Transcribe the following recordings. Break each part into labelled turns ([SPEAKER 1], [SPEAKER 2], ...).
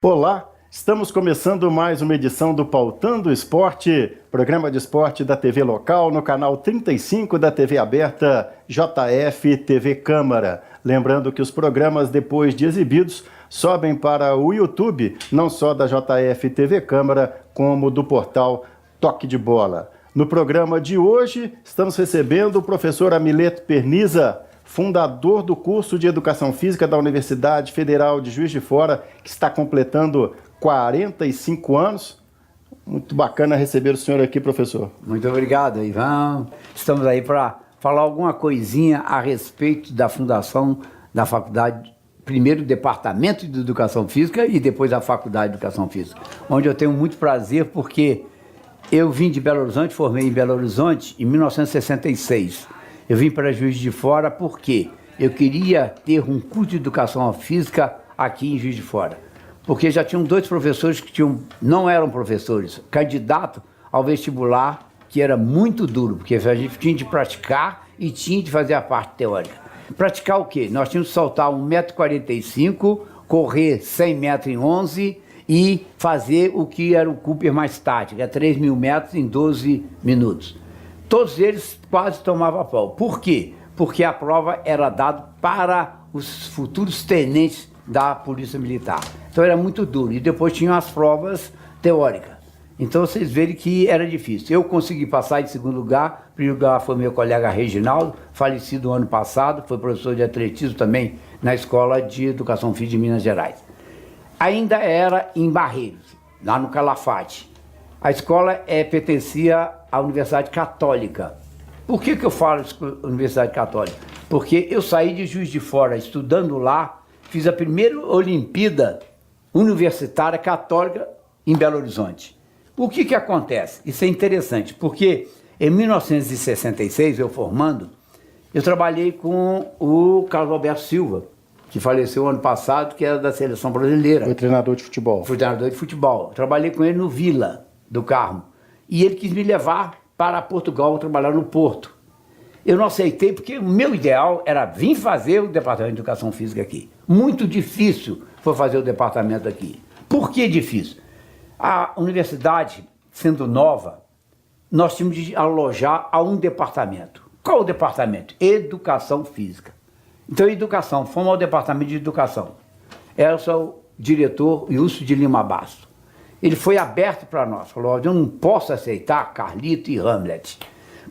[SPEAKER 1] Olá, estamos começando mais uma edição do Pautando Esporte, programa de esporte da TV local no canal 35 da TV aberta JF TV Câmara. Lembrando que os programas, depois de exibidos, sobem para o YouTube, não só da JF TV Câmara, como do portal Toque de Bola. No programa de hoje, estamos recebendo o professor Amileto Perniza, fundador do curso de Educação Física da Universidade Federal de Juiz de Fora, que está completando 45 anos. Muito bacana receber o senhor aqui, professor.
[SPEAKER 2] Muito obrigado, Ivan. Estamos aí para falar alguma coisinha a respeito da fundação da faculdade, primeiro Departamento de Educação Física e depois a Faculdade de Educação Física, onde eu tenho muito prazer porque eu vim de Belo Horizonte, formei em Belo Horizonte em 1966. Eu vim para Juiz de Fora porque eu queria ter um curso de Educação Física aqui em Juiz de Fora. Porque já tinham dois professores que não eram professores, candidato ao vestibular, que era muito duro, porque a gente tinha de praticar e tinha de fazer a parte teórica. Praticar o quê? Nós tínhamos que saltar 1,45 m, correr 100 metros em 11 e fazer o que era o Cooper mais tático, que é 3.000 metros em 12 minutos. Todos eles quase tomavam pau. Por quê? Porque a prova era dada para os futuros tenentes da Polícia Militar. Então era muito duro. E depois tinham as provas teóricas. Então vocês verem que era difícil. Eu consegui passar em segundo lugar. Em primeiro lugar foi meu colega Reginaldo, falecido no ano passado, que foi professor de atletismo também na Escola de Educação Física de Minas Gerais. Ainda era em Barreiros, lá no Calafate. A escola pertencia à Universidade Católica. Por que eu falo Universidade Católica? Porque eu saí de Juiz de Fora estudando lá, fiz a primeira Olimpíada Universitária Católica em Belo Horizonte. O que acontece? Isso é interessante, porque em 1966, eu formando, eu trabalhei com o Carlos Alberto Silva, que faleceu ano passado, que era da Seleção Brasileira.
[SPEAKER 1] Foi treinador de futebol.
[SPEAKER 2] Fui treinador de futebol. Eu trabalhei com ele no Vila do Carmo. E ele quis me levar para Portugal trabalhar no Porto. Eu não aceitei porque o meu ideal era vir fazer o Departamento de Educação Física aqui. Muito difícil foi fazer o departamento aqui. Por que difícil? A universidade, sendo nova, nós tínhamos de alojar a um departamento. Qual o departamento? Educação Física. Então, educação, fomos ao Departamento de Educação. Era o diretor Wilson de Lima Basto. Ele foi aberto para nós, falou, eu não posso aceitar Carlito e Hamlet,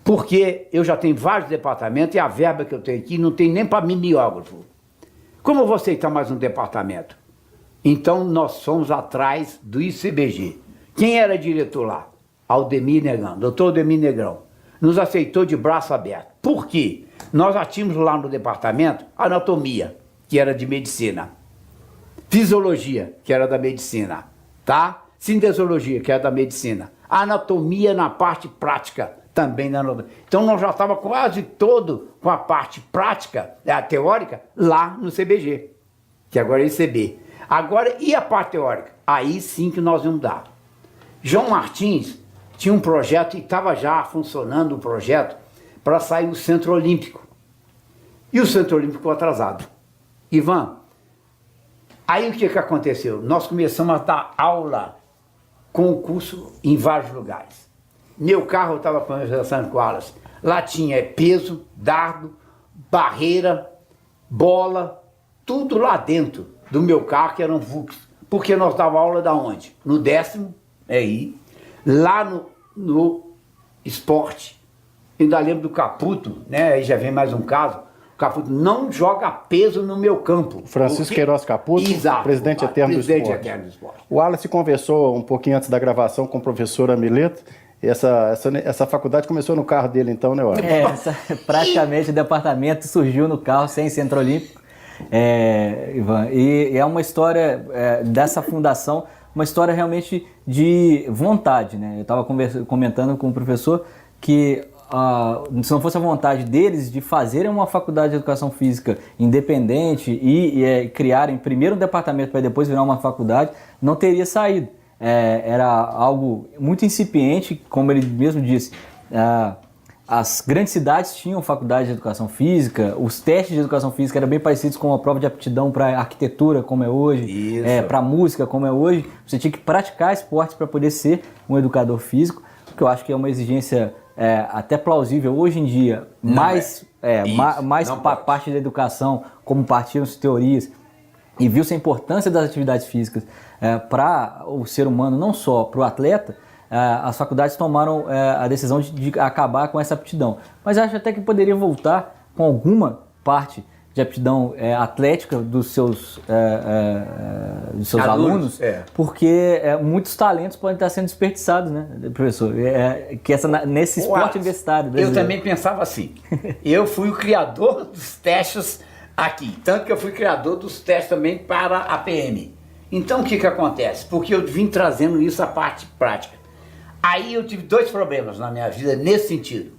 [SPEAKER 2] porque eu já tenho vários departamentos e a verba que eu tenho aqui não tem nem para mimeógrafo. Como eu vou aceitar mais um departamento? Então nós fomos atrás do ICBG. Quem era diretor lá? Aldemir Negrão, doutor Aldemir Negrão. Nos aceitou de braço aberto. Por quê? Nós já tínhamos lá no departamento anatomia, que era de medicina, fisiologia, que era da medicina, tá? Cinesiologia, que é da medicina, anatomia na parte prática, também da anatomia. Então nós já estávamos quase todo com a parte prática, a teórica, lá no CBG, que agora é ICB. Agora, e a parte teórica? Aí sim que nós vamos dar. João Martins tinha um projeto, e estava já funcionando o projeto, para sair o Centro Olímpico. E o Centro Olímpico ficou atrasado. Ivan, aí o que aconteceu? Nós começamos a dar aula com o curso em vários lugares. Meu carro, eu estava conversando com o Wallace, lá tinha peso, dardo, barreira, bola, tudo lá dentro do meu carro, que era um Vux. Porque nós dava aula da onde? No 10º, aí, lá no esporte. Ainda lembro do Caputo, né? Aí já vem mais um caso. Caputo não joga peso no meu campo.
[SPEAKER 1] Francisco Queiroz Caputo,
[SPEAKER 2] exato,
[SPEAKER 1] presidente eterno do esporte. O Wallace conversou um pouquinho antes da gravação com o professor Amileto. Essa faculdade começou no carro dele então, né, Wallace?
[SPEAKER 3] Praticamente o departamento surgiu no carro sem Centro Olímpico, Ivan. E é uma história dessa fundação, uma história realmente de vontade, né? Eu estava comentando com o professor que se não fosse a vontade deles de fazerem uma faculdade de educação física independente e criarem primeiro um departamento para depois virar uma faculdade, não teria saído. Era algo muito incipiente, como ele mesmo disse. as grandes cidades tinham faculdade de educação física, os testes de educação física eram bem parecidos com a prova de aptidão para arquitetura, como é hoje, para música, como é hoje. Você tinha que praticar esportes para poder ser um educador físico, que eu acho que é uma exigência até plausível hoje em dia, mais parte da educação, como partiram-se teorias, e viu-se a importância das atividades físicas para o ser humano, não só para o atleta. As faculdades tomaram a decisão de acabar com essa aptidão. Mas acho até que poderia voltar com alguma parte de aptidão atlética dos seus alunos, porque muitos talentos podem estar sendo desperdiçados, né, professor? Nesse esporte universitário brasileiro.
[SPEAKER 2] Eu também pensava assim. Eu fui o criador dos testes aqui, tanto que eu fui criador dos testes também para a PM. Então o que acontece? Porque eu vim trazendo isso à parte prática. Aí eu tive 2 problemas na minha vida nesse sentido.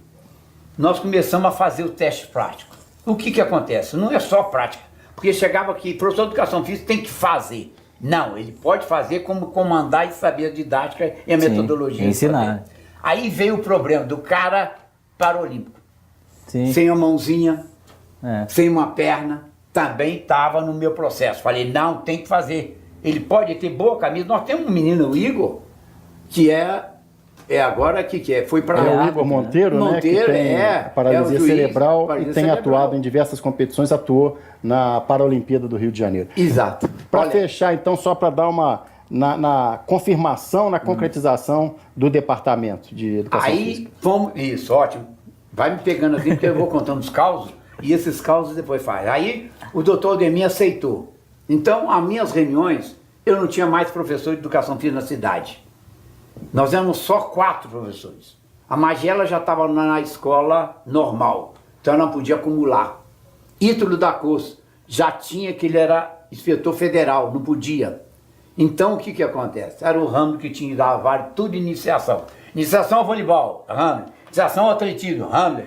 [SPEAKER 2] Nós começamos a fazer o teste prático. O que acontece? Não é só prática, porque chegava aqui, professor de educação física tem que fazer. Não, ele pode fazer como comandar e saber a didática e a metodologia.
[SPEAKER 3] Ensinar.
[SPEAKER 2] Aí veio o problema do cara paralímpico.
[SPEAKER 3] Sim.
[SPEAKER 2] Sem a mãozinha, sem uma perna, também estava no meu processo. Falei, não, tem que fazer. Ele pode ter boa camisa. Nós temos um menino, o Igor, que agora foi para
[SPEAKER 1] o Igor Monteiro, né, que tem paralisia cerebral e tem atuado em diversas competições, atuou na Paralimpíada do Rio de Janeiro.
[SPEAKER 2] Exato.
[SPEAKER 1] Para fechar, então, só para dar uma na confirmação, na concretização do departamento de educação física.
[SPEAKER 2] Isso, ótimo. Vai me pegando assim, porque eu vou contando os causos e esses causos depois faz. Aí o doutor Ademir aceitou. Então, as minhas reuniões, eu não tinha mais professor de educação física na cidade. Nós éramos só 4 professores. A Magela já estava na escola normal, então ela não podia acumular. Ítalo da Costa já tinha que ele era inspetor federal, não podia. Então o que acontece? Era o ramo que tinha dado tudo iniciação. Iniciação ao voleibol, ramo. Iniciação ao atletismo, ramo.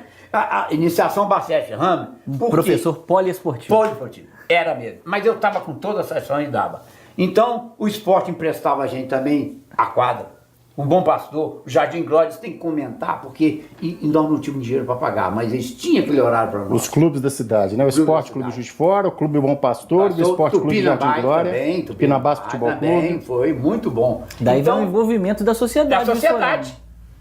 [SPEAKER 2] Iniciação ao basquete, ramo.
[SPEAKER 3] Professor poliesportivo.
[SPEAKER 2] Poliesportivo, era mesmo. Mas eu estava com toda a sessão e dava. Então o esporte emprestava a gente também a quadra. O Bom Pastor, o Jardim Glória, tem que comentar, porque nós não tínhamos dinheiro para pagar, mas eles tinham aquele horário para nós.
[SPEAKER 1] Os clubes da cidade, né? O Esporte Clube Juiz de Fora, o Clube Bom Pastor, o Esporte Clube Jardim Glória, Tupinambás Futebol Clube.
[SPEAKER 2] Foi muito bom.
[SPEAKER 3] Daí então, vem o envolvimento da sociedade.
[SPEAKER 2] Da sociedade.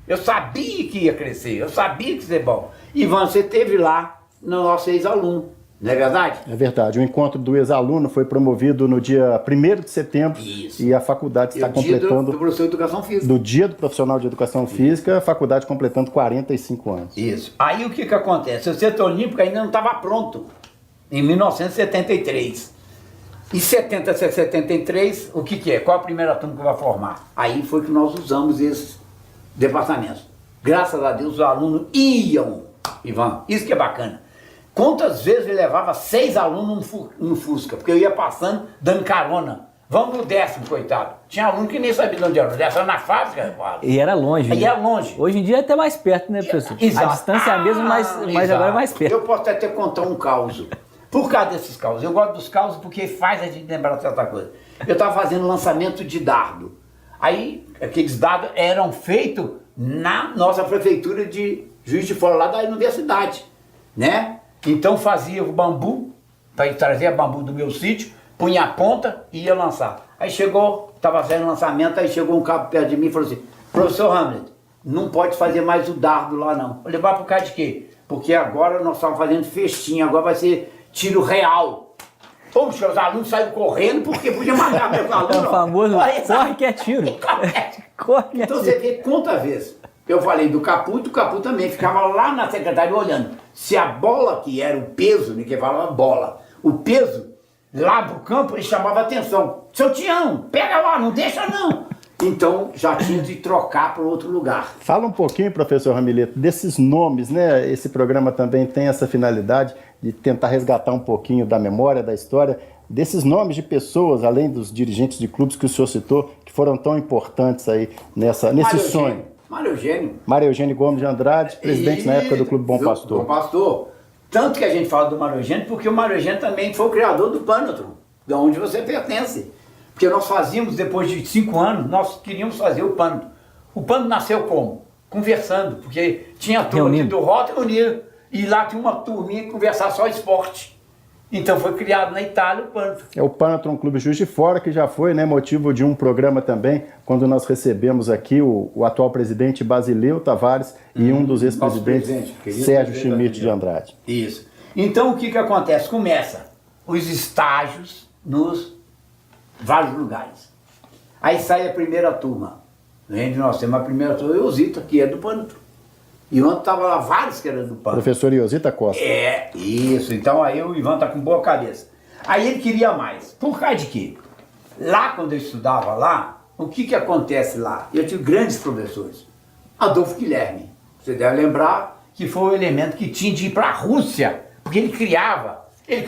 [SPEAKER 2] Eu sabia que ia crescer, eu sabia que ia ser bom. Ivan, você esteve lá no nosso ex-aluno. Não é verdade?
[SPEAKER 1] É verdade. O encontro do ex-aluno foi promovido no dia 1º de setembro.
[SPEAKER 2] Isso.
[SPEAKER 1] E a faculdade está completando...
[SPEAKER 2] do professor de educação física.
[SPEAKER 1] Do dia do profissional de educação física, a faculdade completando 45 anos.
[SPEAKER 2] Isso. Aí o que acontece? O setor olímpico ainda não estava pronto, em 1973. Em 70 a 73, o que é? Qual a primeira turma que vai formar? Aí foi que nós usamos esses departamentos. Graças a Deus os alunos iam, Ivan. Isso que é bacana. Quantas vezes ele levava 6 alunos no Fusca, porque eu ia passando, dando carona. Vamos no 10º, coitado. Tinha aluno que nem sabia de onde era. O 10º era na fábrica, rapaz.
[SPEAKER 3] E era longe.
[SPEAKER 2] E era longe.
[SPEAKER 3] Hoje em dia é até mais perto, né, professor?
[SPEAKER 2] Exato.
[SPEAKER 3] A distância é a mesma, mas agora é mais perto.
[SPEAKER 2] Eu posso até contar um caos. Por causa desses causos. Eu gosto dos causos porque faz a gente lembrar de certa coisa. Eu estava fazendo lançamento de dardo. Aí, aqueles dardos eram feitos na nossa prefeitura de Juiz de Fora, lá da universidade, né? Então fazia o bambu, trazia bambu do meu sítio, punha a ponta e ia lançar. Aí chegou, estava fazendo lançamento, aí chegou um cabo perto de mim e falou assim, professor Hamlet, não pode fazer mais o dardo lá não. Eu levar por causa de quê? Porque agora nós estamos fazendo festinha, agora vai ser tiro real. Poxa, os alunos saíram correndo porque podia matar meus alunos.
[SPEAKER 3] É o famoso corre que é tiro. Corre que é
[SPEAKER 2] então
[SPEAKER 3] tiro.
[SPEAKER 2] você vê quantas vezes. Eu falei do Capu, e o Capu também ficava lá na secretaria olhando. Se a bola, que era o peso, ninguém falava bola, o peso, lá do campo, ele chamava atenção. Seu Tião, pega lá, não deixa não. Então já tinha de trocar para outro lugar.
[SPEAKER 1] Fala um pouquinho, professor Ramilito, desses nomes, né? Esse programa também tem essa finalidade de tentar resgatar um pouquinho da memória, da história, desses nomes de pessoas, além dos dirigentes de clubes que o senhor citou, que foram tão importantes aí nesse sonho. Mário Eugênio Gomes de Andrade, presidente na época do Clube Bom Pastor.
[SPEAKER 2] Bom Pastor. Tanto que a gente fala do Mário Eugênio, porque o Mário Eugênio também foi o criador do Pânatron, de onde você pertence. Porque nós fazíamos, depois de 5 anos, nós queríamos fazer o Pânatron. O Pânatron nasceu como? conversando, porque tinha a turma aqui do Rota e lá tinha uma turminha que conversava só esporte. Então foi criado na Itália o Panathlon.
[SPEAKER 1] É o Panathlon Clube Juiz de Fora, que já foi, né, motivo de um programa também, quando nós recebemos aqui o atual presidente Basileu Tavares e um dos ex-presidentes, Sérgio Schmidt de Andrade.
[SPEAKER 2] Isso. Então o que acontece? Começa os estágios nos vários lugares. Aí sai a primeira turma. Nós temos a primeira turma, o Zito, que é do Panathlon. E ontem estava lá vários que eram do Panathlon.
[SPEAKER 1] Professor Iosita Costa.
[SPEAKER 2] É, isso. Então aí o Ivan tá com boa cabeça. Aí ele queria mais. Por causa de quê? Lá, quando eu estudava lá, o que acontece lá? Eu tive grandes professores. Adolfo Guilherme. Você deve lembrar que foi o elemento que tinha de ir para a Rússia, porque ele criava. Ele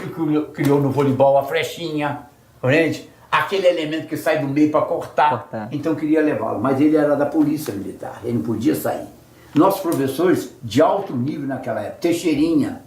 [SPEAKER 2] criou no voleibol a flechinha, gente, aquele elemento que sai do meio para cortar. Então eu queria levá-lo. Mas ele era da polícia militar, ele não podia sair. Nossos professores de alto nível naquela época, Teixeirinha,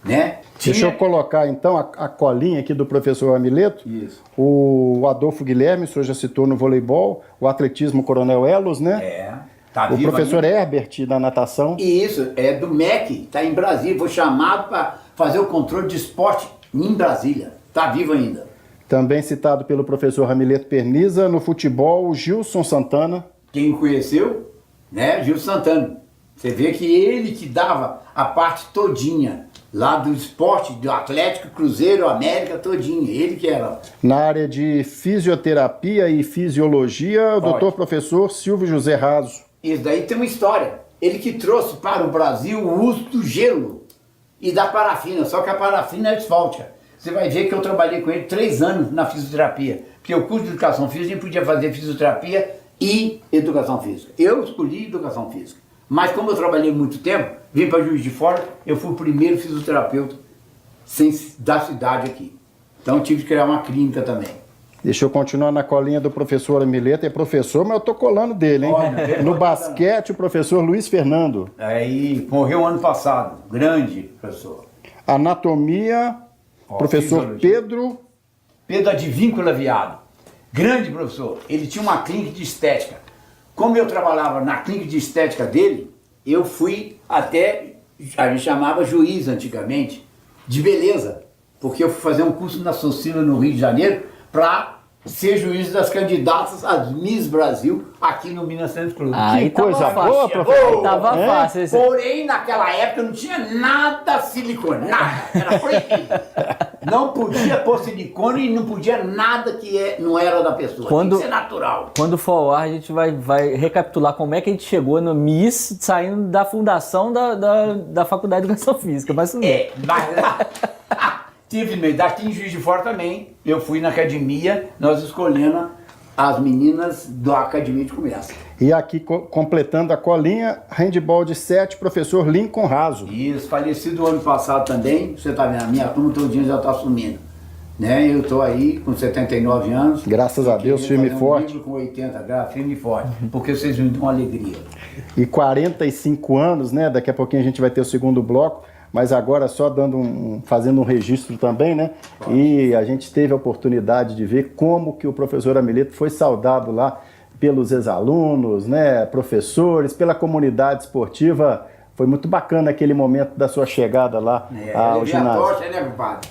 [SPEAKER 2] né?
[SPEAKER 1] Deixa eu colocar então a colinha aqui do professor Amileto.
[SPEAKER 2] Isso.
[SPEAKER 1] O Adolfo Guilherme, o senhor já citou no voleibol, o atletismo Coronel Elos, né?
[SPEAKER 2] É. Tá
[SPEAKER 1] o
[SPEAKER 2] vivo
[SPEAKER 1] professor
[SPEAKER 2] ainda.
[SPEAKER 1] Herbert da natação.
[SPEAKER 2] Isso, é do MEC, está em Brasília. Foi chamado para fazer o controle de esporte em Brasília. Está vivo ainda.
[SPEAKER 1] Também citado pelo professor Amileto Perniza, no futebol, o Gilson Santana.
[SPEAKER 2] Quem o conheceu, né? Gilson Santana. Você vê que ele que dava a parte todinha lá do esporte, do Atlético, Cruzeiro, América todinha. Ele que era.
[SPEAKER 1] Na área de fisioterapia e fisiologia, o doutor professor Silvio José Raso.
[SPEAKER 2] Isso daí tem uma história. Ele que trouxe para o Brasil o uso do gelo e da parafina, só que a parafina é asfáltica. Você vai ver que eu trabalhei com ele 3 anos na fisioterapia, porque o curso de educação física a gente podia fazer fisioterapia e educação física. Eu escolhi educação física, mas como eu trabalhei muito tempo, vim para Juiz de Fora, eu fui o primeiro fisioterapeuta da cidade aqui. Então eu tive que criar uma clínica também.
[SPEAKER 1] Deixa eu continuar na colinha do professor Amileto. É professor, mas eu tô colando dele, hein? No basquete, o professor Luiz Fernando.
[SPEAKER 2] Aí, morreu ano passado. Grande professor.
[SPEAKER 1] Anatomia, professor Pedro.
[SPEAKER 2] Pedro Advíncula Viado. Grande professor. Ele tinha uma clínica de estética. Como eu trabalhava na clínica de estética dele, eu fui até, a gente chamava juiz antigamente, de beleza. Porque eu fui fazer um curso na Socila no Rio de Janeiro, para ser juiz das candidatas às Miss Brasil aqui no Minas Centro Clube.
[SPEAKER 1] Que coisa boa, professor.
[SPEAKER 3] Tava fácil.
[SPEAKER 2] Porém, naquela época não tinha nada silicone, nada. Era proibido. Não podia pôr silicone e não podia nada que não era da pessoa. Tinha que ser natural.
[SPEAKER 3] Quando for ao ar, a gente vai recapitular como é que a gente chegou no Miss saindo da fundação da Faculdade de Educação Física. Mas tudo bem.
[SPEAKER 2] Mas lá... Tive daqui em Juiz de Fora também. Eu fui na academia, nós escolhendo as meninas da academia de comércio.
[SPEAKER 1] E aqui, completando a colinha, handball de 7, professor Lincoln Raso.
[SPEAKER 2] Isso, falecido ano passado também. Você tá vendo, a minha turma todinha já tá sumindo. Né? Eu tô aí com 79 anos.
[SPEAKER 1] Graças a Deus, firme e forte.
[SPEAKER 2] Com 80, firme e forte. Porque vocês me dão alegria.
[SPEAKER 1] E 45 anos, né? Daqui a pouquinho a gente vai ter o segundo bloco. Mas agora só fazendo um registro também, né? E a gente teve a oportunidade de ver como que o professor Amileto foi saudado lá pelos ex-alunos, né? Professores, pela comunidade esportiva. Foi muito bacana aquele momento da sua chegada lá ao ginásio.
[SPEAKER 2] A tocha, né, compadre?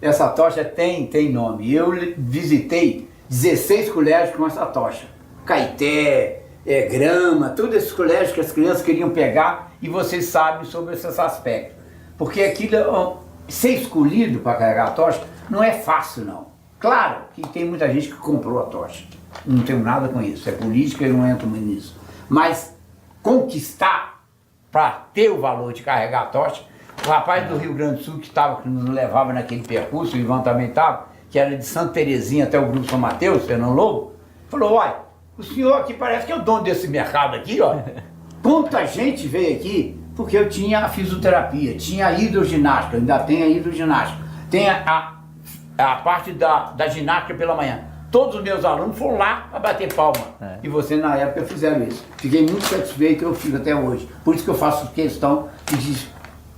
[SPEAKER 2] Essa tocha tem nome. Eu visitei 16 colégios com essa tocha. Caeté, Grama, todos esses colégios que as crianças queriam pegar, e vocês sabem sobre esses aspectos. Porque aquilo, ser escolhido para carregar a tocha, não é fácil, não. Claro que tem muita gente que comprou a tocha. Não tenho nada com isso. É política e não entro nisso. Mas conquistar para ter o valor de carregar a tocha, o rapaz do Rio Grande do Sul que nos levava naquele percurso, o Ivan também estava, que era de Santa Terezinha até o Grupo São Mateus, Fernando Lobo, falou: olha, o senhor aqui parece que é o dono desse mercado aqui, ó. Quanta gente veio aqui, porque eu tinha a fisioterapia, tinha a hidroginástica, ainda tem a hidroginástica, tem a parte da ginástica pela manhã. Todos os meus alunos foram lá para bater palma. E você, na época, fizeram isso. Fiquei muito satisfeito, eu fico até hoje. Por isso que eu faço questão de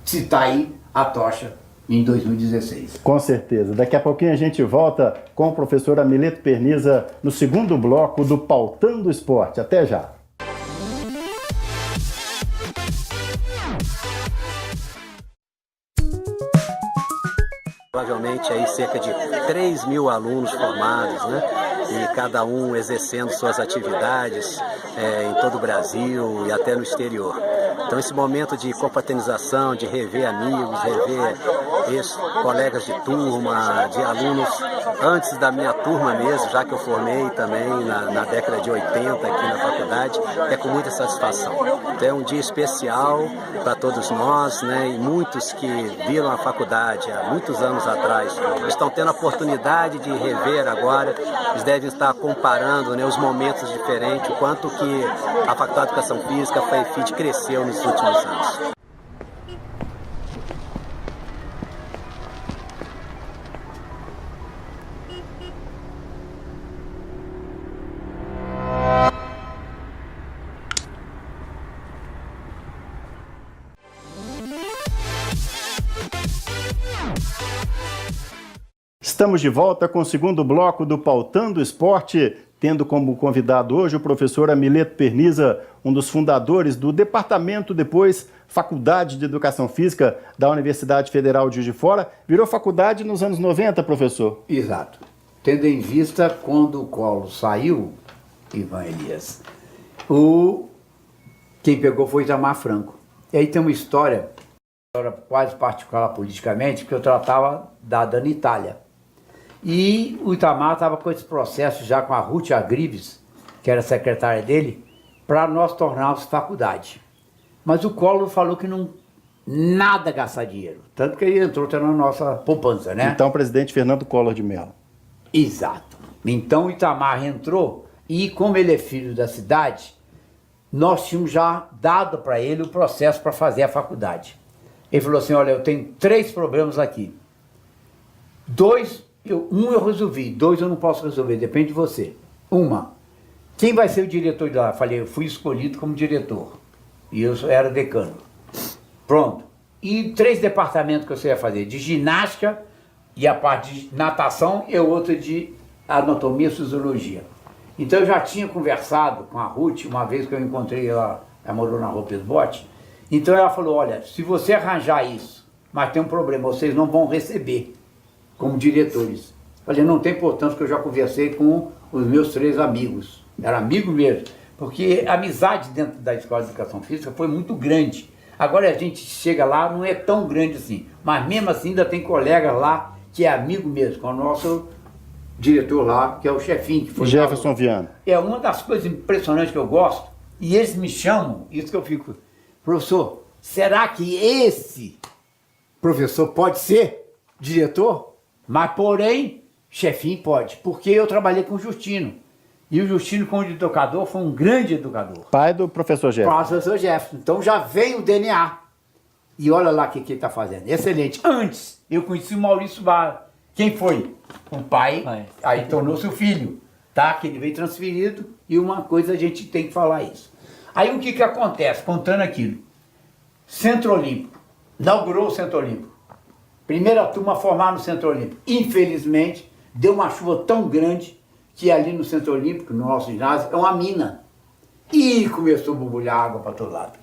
[SPEAKER 2] citar aí a tocha em 2016.
[SPEAKER 1] Com certeza. Daqui a pouquinho a gente volta com o professor Amileto Perniza no segundo bloco do Pautando Esporte. Até já.
[SPEAKER 4] Provavelmente aí cerca de 3.000 alunos formados, né? E cada um exercendo suas atividades em todo o Brasil e até no exterior. Então esse momento de confraternização, de rever amigos, rever ex-colegas de turma, de alunos antes da minha turma mesmo, já que eu formei também na década de 80 aqui na faculdade, é com muita satisfação. Então é um dia especial para todos nós, né? E muitos que viram a faculdade há muitos anos atrás estão tendo a oportunidade de rever agora, eles devem estar comparando, né, os momentos diferentes, o quanto que a Faculdade de Educação Física, a FAEFIT, cresceu nos últimos anos.
[SPEAKER 1] Estamos de volta com o segundo bloco do Pautando Esporte, tendo como convidado hoje o professor Amileto Perniza, um dos fundadores do departamento, depois Faculdade de Educação Física da Universidade Federal de Juiz de Fora. Virou faculdade nos anos 90, professor?
[SPEAKER 2] Exato. Tendo em vista, quando o Collor saiu, Ivan Elias, quem pegou foi Itamar Franco. E aí tem uma história quase particular politicamente, que eu tratava da Dana Itália. E o Itamar estava com esse processo já com a Ruth Agrives, que era secretária dele, para nós tornarmos faculdade. Mas o Collor falou que não nada gastar dinheiro, tanto que ele entrou na nossa poupança, né?
[SPEAKER 1] Então, presidente Fernando Collor de Mello.
[SPEAKER 2] Exato. Então o Itamar entrou e, como ele é filho da cidade, nós tínhamos já dado para ele o processo para fazer a faculdade. Ele falou assim, olha, eu tenho 3 problemas aqui. 1 eu resolvi, 2 eu não posso resolver, depende de você. Quem vai ser o diretor de lá? Eu falei, eu fui escolhido como diretor. E eu era decano. Pronto. E 3 departamentos que você ia fazer, de ginástica e a parte de natação e outra de anatomia e fisiologia. Então eu já tinha conversado com a Ruth, uma vez que eu encontrei ela morou na Rua Pedro Bote. Então ela falou, olha, se você arranjar isso, mas tem um problema, vocês não vão receber como diretores. Falei, não tem importância, que eu já conversei com os meus 3 amigos. Era amigo mesmo, porque a amizade dentro da Escola de Educação Física foi muito grande. Agora a gente chega lá, não é tão grande assim, mas mesmo assim ainda tem colega lá que é amigo mesmo, com o nosso diretor lá, que é o chefinho. Que foi
[SPEAKER 1] Jefferson Viana.
[SPEAKER 2] É uma das coisas impressionantes que eu gosto, e eles me chamam, isso que eu fico, professor, será que esse professor pode ser diretor? Mas, porém, chefinho pode, porque eu trabalhei com o Justino. E o Justino, como educador, foi um grande educador.
[SPEAKER 1] Pai do professor Jefferson.
[SPEAKER 2] Professor Jefferson. Então já veio o DNA. E olha lá o que ele está fazendo. Excelente. Antes, eu conheci o Maurício Barra. Quem foi? O pai. Aí tornou-se o filho. Tá? Que ele veio transferido. E uma coisa a gente tem que falar isso. Aí o que acontece? Contando aquilo. Centro Olímpico. Inaugurou o Centro Olímpico. Primeira turma formada no Centro Olímpico. Infelizmente, deu uma chuva tão grande que ali no Centro Olímpico, no nosso ginásio, é uma mina. E começou a borbulhar água para todo lado.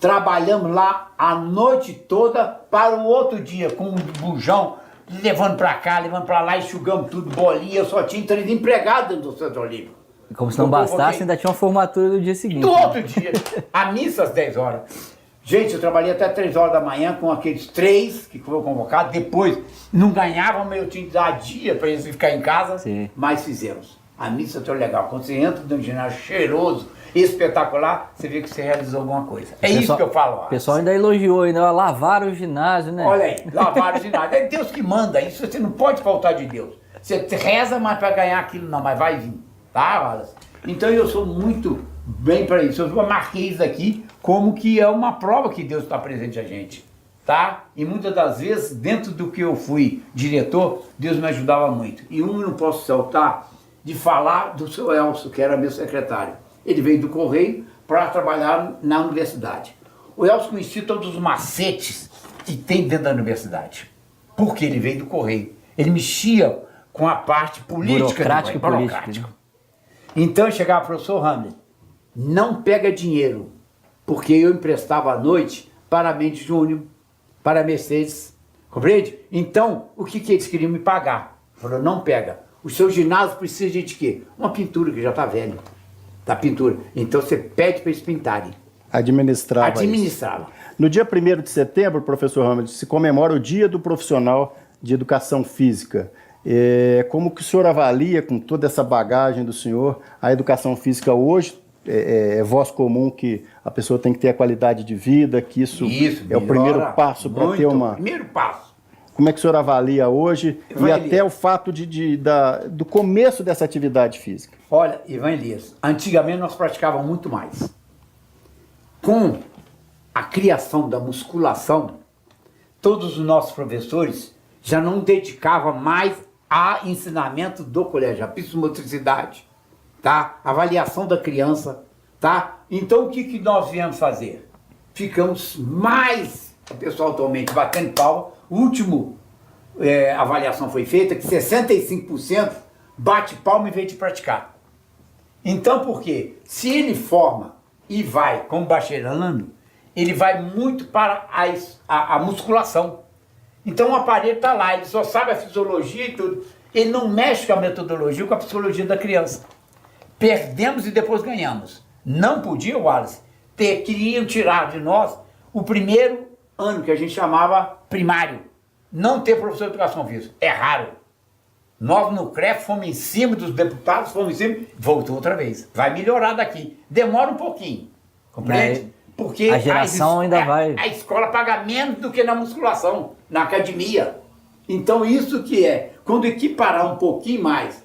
[SPEAKER 2] Trabalhamos lá a noite toda para o outro dia, com um bujão, levando para cá, levando para lá, enxugamos tudo, bolinha. Eu só tinha 3 empregados dentro do Centro Olímpico.
[SPEAKER 3] Como se não bastasse, ainda tinha uma formatura no dia seguinte.
[SPEAKER 2] No outro dia, a missa às 10 horas. Gente, eu trabalhei até 3 horas da manhã com aqueles 3 que foram convocados. Depois, não ganhavam, mas eu tinha que dar dia para eles ficar em casa.
[SPEAKER 3] Sim.
[SPEAKER 2] Mas fizemos. A missa foi legal. Quando você entra dentro do ginásio cheiroso, espetacular, você vê que você realizou alguma coisa. É isso que eu falo.
[SPEAKER 3] O pessoal ainda elogiou, ainda lavaram o ginásio, né?
[SPEAKER 2] Olha aí, lavaram o ginásio. É Deus que manda. Isso você não pode faltar de Deus. Você reza, mas para ganhar aquilo não, mas vai vir. Tá, Wallace? Então eu sou muito bem para isso. Eu marquei isso aqui como que é uma prova que Deus está presente a gente, tá? E muitas das vezes, dentro do que eu fui diretor, Deus me ajudava muito. E eu não posso saltar de falar do seu Elcio, que era meu secretário. Ele veio do Correio para trabalhar na universidade. O Elcio conhecia todos os macetes que tem dentro da universidade, porque ele veio do Correio. Ele mexia com a parte política. Burocrática. Então eu chegava, professor Hamlet, não pega dinheiro, porque eu emprestava à noite para Mendes Júnior, para Mercedes, Compreende? Então, o que eles queriam me pagar? Falou, não pega. O seu ginásio precisa de quê? Uma pintura que já está velha. Da pintura. Então você pede para eles pintarem.
[SPEAKER 1] Administrava isso. No dia 1º de setembro, professor Hamilton, se comemora o Dia do Profissional de Educação Física. Como que o senhor avalia, com toda essa bagagem do senhor, a educação física hoje? É voz comum que a pessoa tem que ter a qualidade de vida, que isso é o primeiro passo para ter uma...
[SPEAKER 2] Primeiro passo.
[SPEAKER 1] Como é que o senhor avalia hoje e até o fato do começo dessa atividade física?
[SPEAKER 2] Olha, Ivan Elias, antigamente nós praticávamos muito mais. Com a criação da musculação, todos os nossos professores já não dedicavam mais a ensinamento do colégio, a psicomotricidade, tá? Avaliação da criança, tá? Então o que nós viemos fazer? Ficamos mais, o pessoal atualmente batendo palma. O último avaliação foi feita que 65% bate palma em vez de praticar. Então por quê? Se ele forma e vai como bacharelando, ele vai muito para a musculação. Então o aparelho está lá, ele só sabe a fisiologia e tudo. Ele não mexe com a metodologia, com a psicologia da criança. Perdemos e depois ganhamos. Não podia, Wallace, queriam tirar de nós o primeiro ano, que a gente chamava primário. Não ter professor de educação física. É raro. Nós no CREF fomos em cima dos deputados, fomos em cima, voltou outra vez. Vai melhorar daqui. Demora um pouquinho. Compreende? Porque
[SPEAKER 3] a geração ainda vai...
[SPEAKER 2] A escola paga menos do que na musculação, na academia. Então isso que é, quando equiparar um pouquinho mais,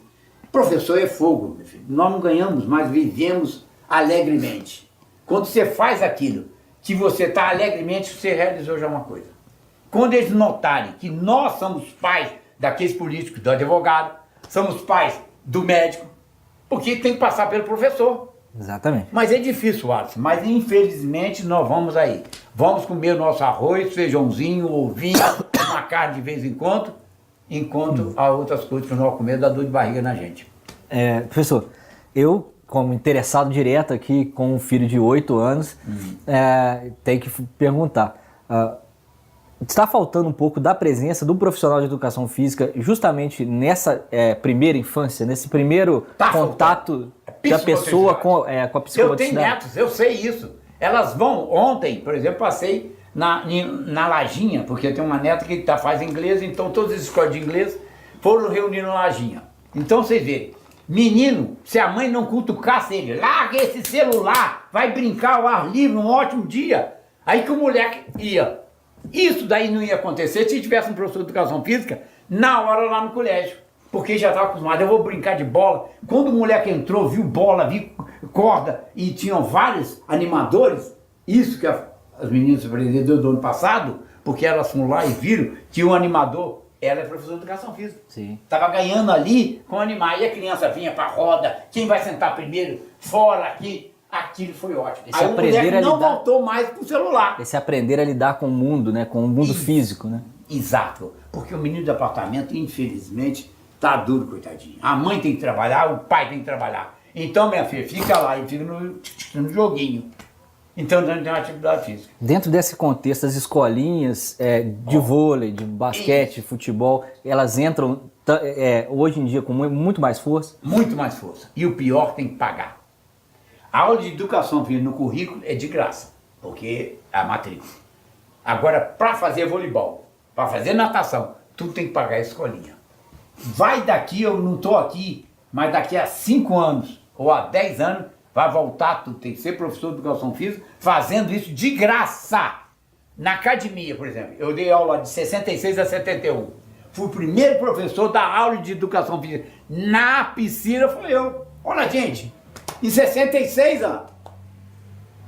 [SPEAKER 2] professor é fogo, meu filho. Nós não ganhamos, mas vivemos alegremente. Quando você faz aquilo, que você está alegremente, você realizou já uma coisa. Quando eles notarem que nós somos pais daqueles políticos, do advogado, somos pais do médico, porque tem que passar pelo professor.
[SPEAKER 3] Exatamente.
[SPEAKER 2] Mas é difícil, Wallace, mas infelizmente nós vamos aí. Vamos comer nosso arroz, feijãozinho, ovinho, uma carne de vez em quando, enquanto há outras coisas que nós comemos dá dor de barriga na gente.
[SPEAKER 3] Professor, eu, como interessado direto aqui com um filho de 8 anos, tenho que perguntar. Está faltando um pouco da presença do profissional de educação física justamente nessa primeira infância, nesse primeiro contato da pessoa com a psicomotricidade?
[SPEAKER 2] Eu tenho netos, eu sei isso. Elas vão, ontem, por exemplo, passei na Lajinha, porque eu tenho uma neta que faz inglês, então todas as escolas de inglês foram reunir na Lajinha. Então vocês veem, menino, se a mãe não cutucasse ele, larga esse celular, vai brincar ao ar livre, um ótimo dia. Aí que o moleque ia. Isso daí não ia acontecer se tivesse um professor de educação física na hora lá no colégio, porque já estava acostumado, eu vou brincar de bola. Quando o moleque entrou, viu bola, viu corda e tinham vários animadores, isso que as meninas aprenderam do ano passado, porque elas foram lá e viram que o animador, ela é professora de educação física.
[SPEAKER 3] Sim.
[SPEAKER 2] Estava ganhando ali com animar, e a criança vinha para a roda, quem vai sentar primeiro, fora aqui. Aquilo foi ótimo. Aí o moleque não voltou mais pro celular.
[SPEAKER 3] Esse aprender a lidar com o mundo, né? Com o mundo físico, né?
[SPEAKER 2] Exato. Porque o menino de apartamento, infelizmente, tá duro, coitadinho. A mãe tem que trabalhar, o pai tem que trabalhar. Então, minha filha, fica lá e fica no joguinho. Então, não tem uma atividade física.
[SPEAKER 3] Dentro desse contexto, as escolinhas de vôlei, de basquete, futebol, elas entram hoje em dia com muito mais força?
[SPEAKER 2] Muito mais força. E o pior, tem que pagar. A aula de educação física no currículo é de graça, porque é a matrícula. Agora, para fazer voleibol, para fazer natação, tudo tem que pagar a escolinha. Vai daqui, eu não estou aqui, mas daqui a 5 anos ou a 10 anos, vai voltar, tu tem que ser professor de educação física, fazendo isso de graça. Na academia, por exemplo, eu dei aula de 66 a 71. Fui o primeiro professor da aula de educação física. Na piscina, fui eu. Olha, gente, em 66 anos.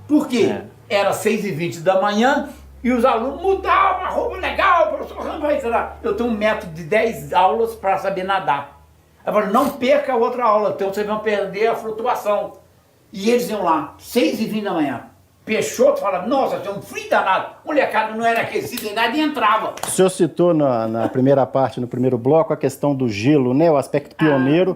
[SPEAKER 2] Por quê? Era 6h20 da manhã e os alunos mudavam a roupa legal, professor Ramos vai ensinar. Eu tenho um método de 10 aulas para saber nadar. Eu falei, não perca a outra aula, então vocês vão perder a flutuação. E eles iam lá, 6h20 da manhã. Peixoto falava, nossa, tem um frio danado. Molecada não era aquecida e nada e entrava.
[SPEAKER 1] O senhor citou na primeira parte, no primeiro bloco, a questão do gelo, né? O aspecto pioneiro.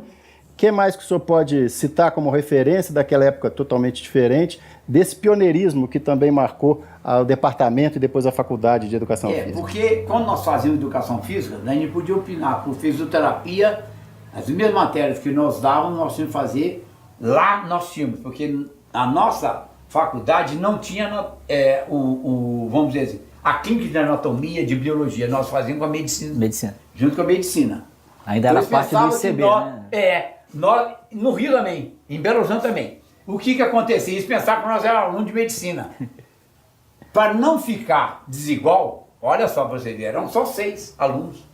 [SPEAKER 1] que mais que o senhor pode citar como referência daquela época totalmente diferente, desse pioneirismo que também marcou o departamento e depois a faculdade de educação física?
[SPEAKER 2] Porque quando nós fazíamos educação física, a gente podia opinar por fisioterapia, as mesmas matérias que nós dávamos, nós tínhamos que fazer lá, nós tínhamos, porque a nossa faculdade não tinha, vamos dizer assim, a clínica de anatomia, de biologia, nós fazíamos com a medicina. Junto com a medicina.
[SPEAKER 3] Ainda era parte do ICB, né?
[SPEAKER 2] No Rio também, em Belo Horizonte também. O que acontecia? Eles pensavam que nós éramos alunos de medicina. Para não ficar desigual, olha só para vocês verem, eram só 6 alunos.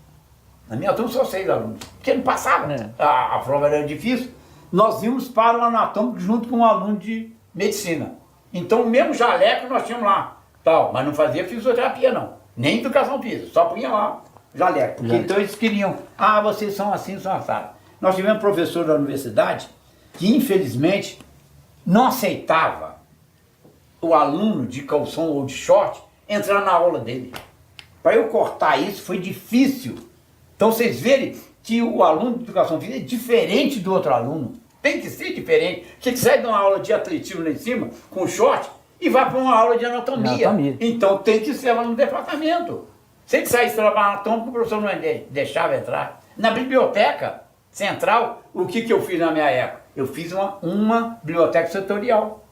[SPEAKER 2] Na minha turma só 6 alunos. Porque não passava. A prova era difícil. Nós íamos para o anatômico junto com um aluno de medicina. Então o mesmo jaleco nós tínhamos lá. Tal, mas não fazia fisioterapia não. Nem educação física. Só punha lá jaleco. Porque então eles queriam, vocês são assim, são assados. Nós tivemos um professor da universidade que infelizmente não aceitava o aluno de calção ou de short entrar na aula dele. Para eu cortar isso foi difícil. Então vocês verem que o aluno de educação física é diferente do outro aluno. Tem que ser diferente. Que sai de uma aula de atletismo lá em cima, com short, e vai para uma aula de anatomia. Então tem que ser lá no departamento. Se ele saísse para trabalhar anatômico, o professor não deixava entrar. Na biblioteca central, o que eu fiz na minha época? Eu fiz uma biblioteca setorial.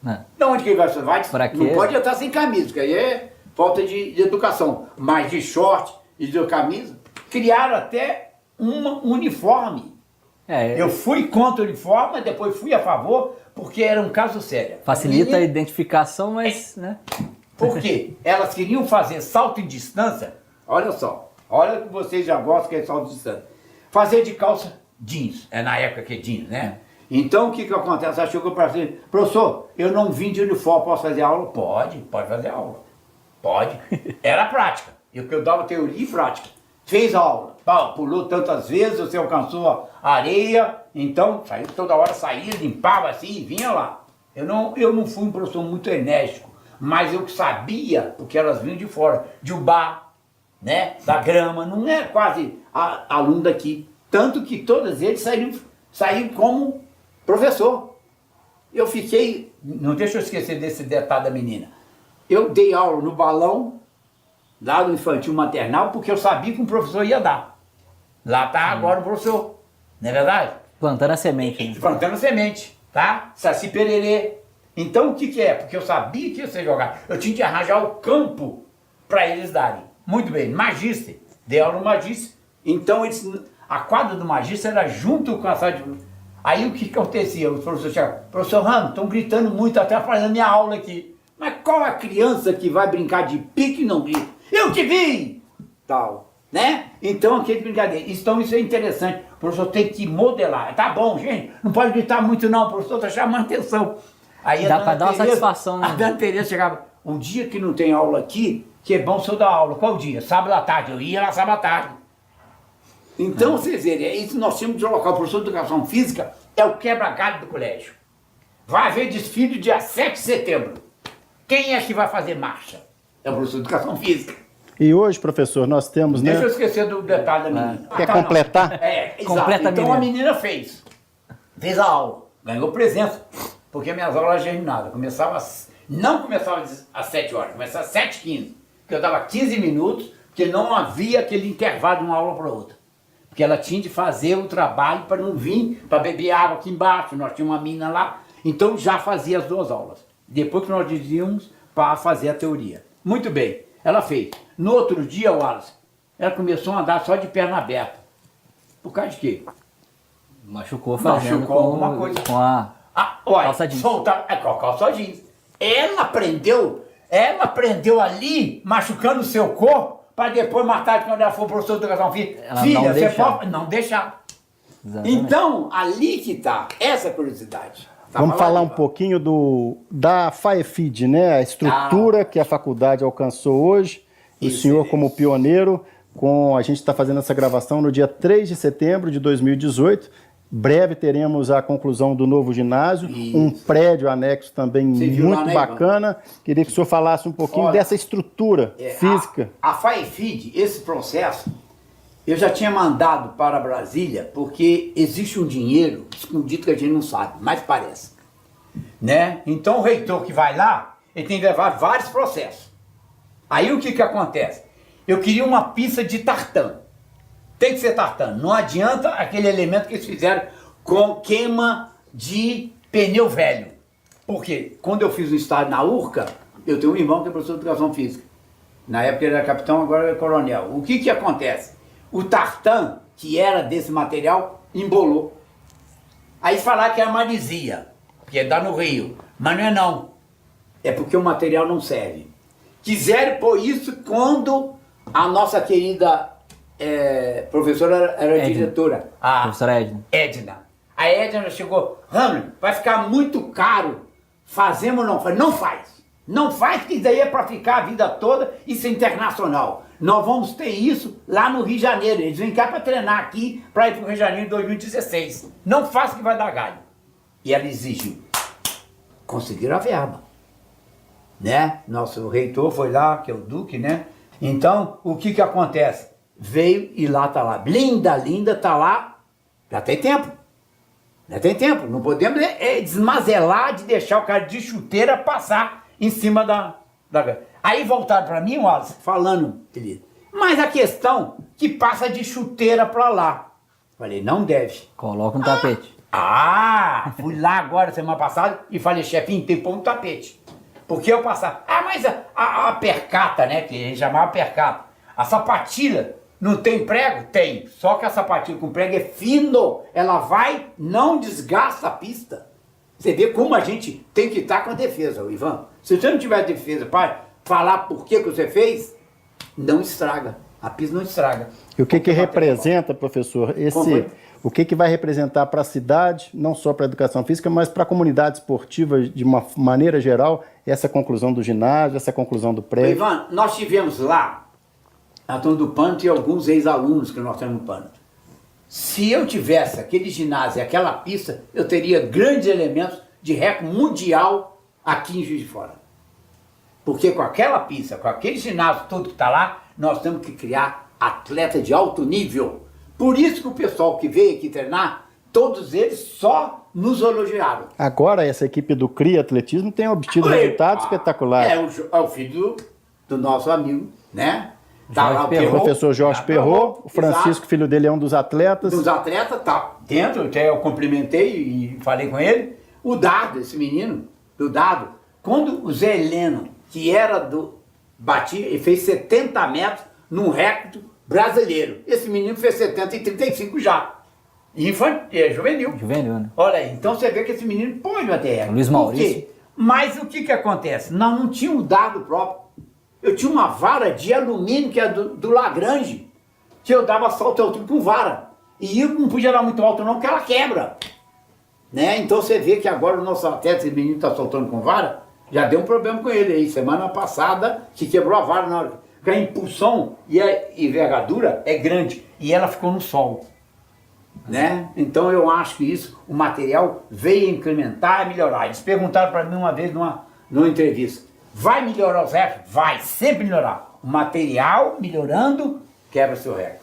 [SPEAKER 2] De onde que ele vai? Não pode estar sem camisa, porque aí é falta de educação. Mas de short e de camisa, criaram até um uniforme. Eu fui contra o uniforme, mas depois fui a favor, porque era um caso sério.
[SPEAKER 3] Facilita a identificação, mas... né?
[SPEAKER 2] Por quê? Elas queriam fazer salto em distância. Olha só, olha que vocês já gostam que é salto em distância. Fazer de calça jeans, na época que é jeans, né? Então o que acontece? Achou que eu falei, professor, eu não vim de uniforme, posso fazer aula? Pode fazer aula. Pode. Era prática. Eu dava teoria e prática. Fez a aula, pulou tantas vezes, você alcançou a areia, então saiu toda hora, saía, limpava assim e vinha lá. Eu não fui um professor muito enérgico, mas eu sabia, porque elas vinham de fora, de Ubá, né, da Grama, não é quase aluno daqui. Tanto que todos eles saíram como professor. Eu fiquei, não deixa eu esquecer desse detalhe da menina, eu dei aula no balão, lá no infantil maternal, porque eu sabia que um professor ia dar. Lá está agora o professor, não é verdade?
[SPEAKER 3] Plantando a semente.
[SPEAKER 2] Plantando a semente, tá? Saci Pererê. Então o que é? Porque eu sabia que ia ser jogado. Eu tinha que arranjar o campo para eles darem. Muito bem, Magíster. Dei aula no Magíster. Então a quadra do Magíster era junto com a sala de... Aí o que acontecia? Os professores chegavam, professor Ramos, estão gritando muito atrapalhando a minha aula aqui. Mas qual a criança que vai brincar de pique e não grita? Eu que vi! Tal, né? Então, aquele brincadeira. Então, isso é interessante. O professor tem que modelar. Tá bom, gente, não pode gritar muito não, o professor está chamando atenção. Aí
[SPEAKER 3] dá para dar uma satisfação, né?
[SPEAKER 2] A dona Tereza chegava, um dia que não tem aula aqui, que é bom se eu dar aula. Qual dia? Sábado à tarde. Eu ia lá sábado à tarde. Então, vocês verem, é isso nós temos de colocar. O professor de educação física é o quebra-galho do colégio. Vai haver desfile dia 7 de setembro. Quem é que vai fazer marcha? É o professor de educação física.
[SPEAKER 1] E hoje, professor, nós temos...
[SPEAKER 2] Deixa eu esquecer do detalhe da menina.
[SPEAKER 1] Quer completar?
[SPEAKER 2] Exato.
[SPEAKER 3] Completa
[SPEAKER 2] Então a menina fez a aula, ganhou presença, porque minhas aulas germinadas não começava às 7 horas, começava às 7h15, porque eu dava 15 minutos, porque não havia aquele intervalo de uma aula para outra. Porque ela tinha de fazer o trabalho para não vir, para beber água aqui embaixo, nós tínhamos uma menina lá, então já fazia as 2 aulas. Depois que nós dizíamos para fazer a teoria. Muito bem, ela fez. No outro dia, Wallace, ela começou a andar só de perna aberta. Por causa de quê?
[SPEAKER 3] Machucou fazendo
[SPEAKER 2] Machucou alguma coisa.
[SPEAKER 3] Com a calça jeans.
[SPEAKER 2] Com a calça jeans. Ela aprendeu ali, machucando o seu corpo, para depois, mais tarde, quando ela for professora de educação física, filha, você pode não deixar. Exatamente. Então, ali que está essa curiosidade.
[SPEAKER 1] Vamos falar um pouquinho da FAEFID, né? A estrutura que a faculdade alcançou hoje. O senhor como pioneiro, a gente está fazendo essa gravação no dia 3 de setembro de 2018. Breve teremos a conclusão do novo ginásio, um prédio anexo também muito bacana. Queria que o senhor falasse um pouquinho dessa estrutura física.
[SPEAKER 2] A FAEFID, esse processo, eu já tinha mandado para Brasília, porque existe um dinheiro escondido que a gente não sabe, mas parece. Né? Então o reitor que vai lá, ele tem que levar vários processos. Aí o que acontece? Eu queria uma pista de tartan. Tem que ser tartan. Não adianta aquele elemento que eles fizeram com queima de pneu velho. Porque quando eu fiz o estágio na URCA, eu tenho um irmão que é professor de educação física. Na época ele era capitão, agora é coronel. O que acontece? O tartan, que era desse material, embolou. Aí falaram que é marisia, que é dar no Rio. Mas não é não. É porque o material não serve. Quiseram pôr isso quando a nossa querida professora era
[SPEAKER 3] Edna.
[SPEAKER 2] Diretora. A
[SPEAKER 3] Professora Edna.
[SPEAKER 2] Edna. A Edna chegou, Hamlin, vai ficar muito caro. Fazemos ou não? Falei, não faz. Não faz, que isso daí é para ficar a vida toda, isso é internacional. Nós vamos ter isso lá no Rio de Janeiro. Eles vêm cá para treinar aqui, para ir para o Rio de Janeiro em 2016. Não faz que vai dar galho. E ela exigiu. Conseguiram a verba. Né? Nosso reitor foi lá, que é o Duque, né? Então, o que acontece? Veio e lá tá lá. Linda, linda, tá lá. Já tem tempo. Já tem tempo. Não podemos desmazelar de deixar o cara de chuteira passar em cima da... Aí voltaram para mim, Wallace, falando, querido, mas a questão que passa de chuteira para lá. Falei, não deve.
[SPEAKER 3] Coloca um tapete.
[SPEAKER 2] Fui lá agora, semana passada, e falei, chefinho, tem que pôr um tapete. Porque eu passava, mas a percata, né, que a gente chamava percata, a sapatilha não tem prego? Tem. Só que a sapatilha com prego é fino, ela vai, não desgasta a pista. Você vê como a gente tem que estar com a defesa, Ivan. Se você não tiver defesa para falar por que você fez, não estraga. A pista não estraga.
[SPEAKER 1] E o que representa, professor, o que vai representar para a cidade, não só para a educação física, mas para a comunidade esportiva de uma maneira geral, essa conclusão do ginásio, essa conclusão do prédio?
[SPEAKER 2] Ivan, nós tivemos lá, na turma do Pântano, e alguns ex-alunos que nós temos no Pântano. Se eu tivesse aquele ginásio e aquela pista, eu teria grandes elementos de recorde mundial aqui em Juiz de Fora. Porque com aquela pista, com aquele ginásio todo que está lá, nós temos que criar atleta de alto nível. Por isso que o pessoal que veio aqui treinar, todos eles só nos elogiaram.
[SPEAKER 1] Agora essa equipe do CRIA Atletismo tem obtido resultados espetaculares.
[SPEAKER 2] É o filho do nosso amigo, né?
[SPEAKER 1] O professor Jorge Perrot, o Francisco,
[SPEAKER 2] exato.
[SPEAKER 1] Filho dele, é um dos atletas.
[SPEAKER 2] Dos atletas, tá dentro, até eu cumprimentei e falei com ele. O Dado, esse menino, do Dado, quando o Zé Heleno, que era do Batia, ele fez 70 metros num recorde brasileiro. Esse menino fez 70 e 35 já. Juvenil.
[SPEAKER 3] Juvenil, né?
[SPEAKER 2] Olha aí, então você vê que esse menino pode bater recorde.
[SPEAKER 3] Luiz Maurício.
[SPEAKER 2] Mas o que acontece? Nós não tínhamos dado próprio. Eu tinha uma vara de alumínio, que é do Lagrange, que eu dava salto alto com vara. E eu não podia dar muito alto não, porque ela quebra. Né? Então você vê que agora o nosso atleta, esse menino está soltando com vara, já deu um problema com ele aí. Semana passada, que quebrou a vara na hora. Porque a impulsão e a envergadura é grande. E ela ficou no sol. Né? Então eu acho que isso, o material veio incrementar e melhorar. Eles perguntaram para mim uma vez numa entrevista, vai melhorar os recordes? Vai, sempre melhorar. O material melhorando, quebra seu recorde.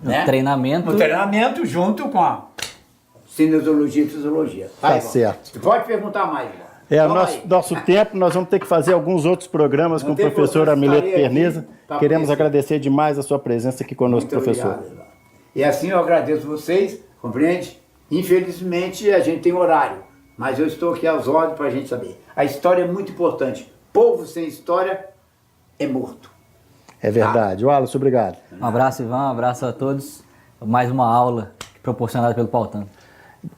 [SPEAKER 3] No treinamento.
[SPEAKER 2] No treinamento junto com a cinesiologia e fisiologia.
[SPEAKER 1] Tá certo.
[SPEAKER 2] Você pode perguntar mais.
[SPEAKER 1] Nosso tempo, nós vamos ter que fazer alguns outros programas com o professor Amileto Perneza. Queremos agradecer demais a sua presença aqui conosco,
[SPEAKER 2] muito
[SPEAKER 1] professor.
[SPEAKER 2] Obrigado. E assim eu agradeço vocês, compreende? Infelizmente a gente tem horário, mas eu estou aqui às ordens para a gente saber. A história é muito importante. Povo sem história é morto.
[SPEAKER 1] É verdade. Wallace, obrigado.
[SPEAKER 3] Um abraço, Ivan, um abraço a todos. Mais uma aula proporcionada pelo Pautano.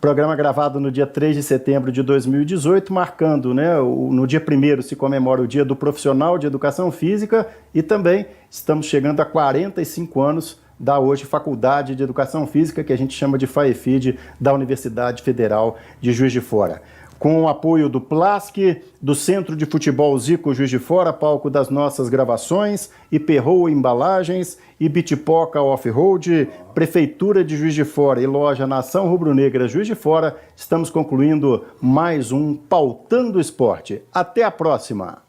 [SPEAKER 1] Programa gravado no dia 3 de setembro de 2018, marcando, né, no dia 1º se comemora o Dia do Profissional de Educação Física e também estamos chegando a 45 anos da hoje Faculdade de Educação Física, que a gente chama de FAEFID, da Universidade Federal de Juiz de Fora. Com o apoio do PLASC, do Centro de Futebol Zico Juiz de Fora, palco das nossas gravações, e Perrot Embalagens, e Bitipoca Off-Road, Prefeitura de Juiz de Fora e Loja Nação Rubro-Negra Juiz de Fora, estamos concluindo mais um Pautando Esporte. Até a próxima!